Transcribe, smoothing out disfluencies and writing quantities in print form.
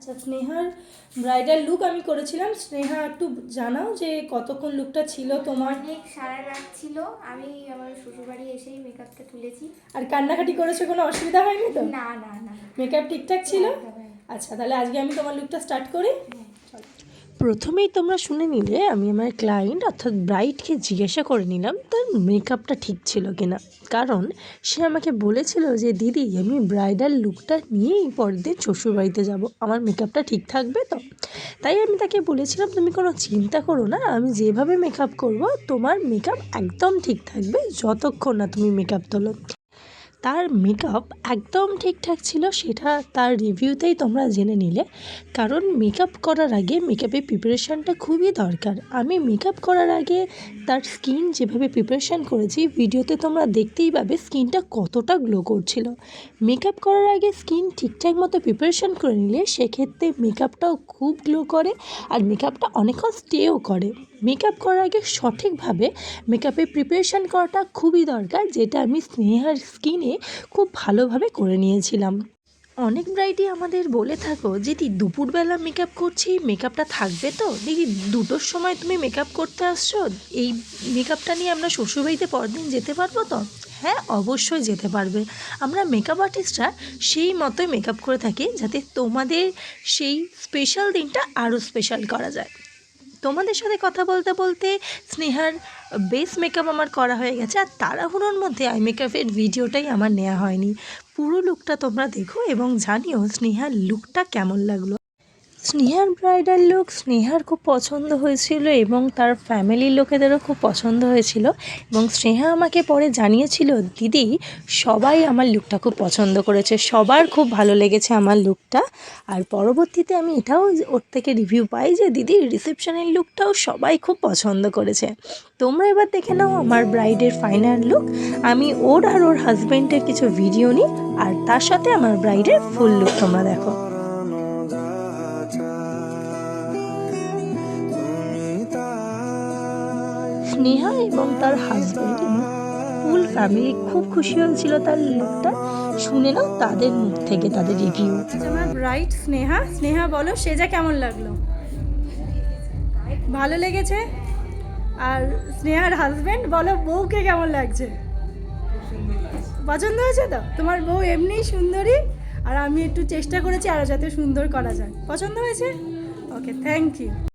আচ্ছা, স্নেহার bridal look আমি করেছিলাম। স্নেহা একটু জানাও যে কতক্ষণ লুকটা ছিল তোমার? অনেক সারা রাত ছিল। আমি আমার শ্বশুরবাড়ি এসেই মেকআপটা তুলেছি। আর কান্নাকাটি করেছো, কোনো অসুবিধা হয়নি তো? না না না, মেকআপ ঠিকঠাক ছিল? আচ্ছা, তাহলে আজকে আমি তোমার লুকটা স্টার্ট করি। প্রথমেই তোমরা শুনে নিলে আমি আমার ক্লায়েন্ট অর্থাৎ ব্রাইডকে জিজ্ঞাসা করে নিলাম তার মেকআপটা ঠিক ছিল কিনা, কারণ সে আমাকে বলেছিল যে দিদি আমি ব্রাইডাল লুকটা নিয়েই পরের দিন শ্বশুরবাড়িতে যাব, আমার মেকআপটা ঠিক থাকবে তো? তাই আমি তাকে বলেছিলাম তুমি কোনো চিন্তা করো না, আমি যেভাবে মেকআপ করব তোমার মেকআপ একদম ঠিক থাকবে যতক্ষণ না তুমি মেকআপ তোলো। তার মেকআপ একদম ঠিকঠাক ছিল, সেটা তার রিভিউতেই তোমরা জেনে নিলে। কারণ মেকআপ করার আগে মেকআপের প্রিপারেশানটা খুবই দরকার। আমি মেকআপ করার আগে তার স্কিন যেভাবে প্রিপারেশান করেছি ভিডিওতে তোমরা দেখতেই পাবে স্কিনটা কতটা গ্লো করছিল। মেকআপ করার আগে স্কিন ঠিকঠাক মতো প্রিপারেশান করে নিলে সেক্ষেত্রে মেকআপটাও খুব গ্লো করে আর মেকআপটা অনেকক্ষণ স্টেও করে। মেকআপ করার আগে সঠিকভাবে মেকআপের প্রিপারেশান করাটা খুবই দরকার, যেটা আমি স্নেহার স্কিনে খুব ভালোভাবে করে নিয়েছিলাম। অনেক ব্রাইডই আমাদের বলে থাকো যে দুপুরবেলা মেকআপ করছি, মেকআপটা থাকবে তো? দেখি 2টোর সময় তুমি মেকআপ করতে আসছো, এই মেকআপটা নিয়ে আমরা শ্বশুরবাড়িতে পরদিন যেতে পারবো তো? হ্যাঁ, অবশ্যই যেতে পারবে। আমরা মেকআপ আর্টিস্টরা সেই মতোই মেকআপ করে থাকি যাতে তোমাদের সেই স্পেশাল দিনটা আরও স্পেশাল করা যায়। তোমাদের সাথে কথা বলতে বলতে স্নেহার বেস মেকআপ আমার করা হয়ে গেছে, আর তাড়াহুড়োর মধ্যে আই মেকআপের ভিডিওটাই আমার নেওয়া হয়নি। পুরো লুকটা তোমরা দেখো এবং জানিও স্নেহার লুকটা কেমন লাগলো। স্নেহার ব্রাইডাল লুক স্নেহার খুব পছন্দ হয়েছিল এবং তার ফ্যামিলির লোকেদেরও খুব পছন্দ হয়েছিল, এবং স্নেহা আমাকে পরে জানিয়েছিল দিদি সবাই আমার লুকটা খুব পছন্দ করেছে, সবার খুব ভালো লেগেছে আমার লুকটা। আর পরবর্তীতে আমি এটাও ওর থেকে রিভিউ পাই যে দিদি রিসেপশনের লুকটাও সবাই খুব পছন্দ করেছে। তোমরা এবার দেখে নাও আমার ব্রাইডের ফাইনাল লুক। আমি ওর আর ওর হাজব্যান্ডের কিছু ভিডিও নিই আর তার সাথে আমার ব্রাইডের ফুল লুক তোমরা দেখো। স্নেহা এবং তার হাজব্যান্ড এবং ফুল ফ্যামিলি খুব খুশি হয়েছিল তার লুকটা। শুনে নাও তাদের মুখ থেকে তাদের রিভিউ। আমার ব্রাইড স্নেহা, স্নেহা বলো সেজা কেমন লাগলো? ভালো লেগেছে? আর স্নেহার হাজব্যান্ড বলো বউকে কেমন লাগছে? পছন্দ হয়েছে তো? তোমার বউ এমনিই সুন্দরী, আর আমি একটু চেষ্টা করেছি আরও যাতে সুন্দর করা যায়। পছন্দ হয়েছে? ওকে, থ্যাংক ইউ।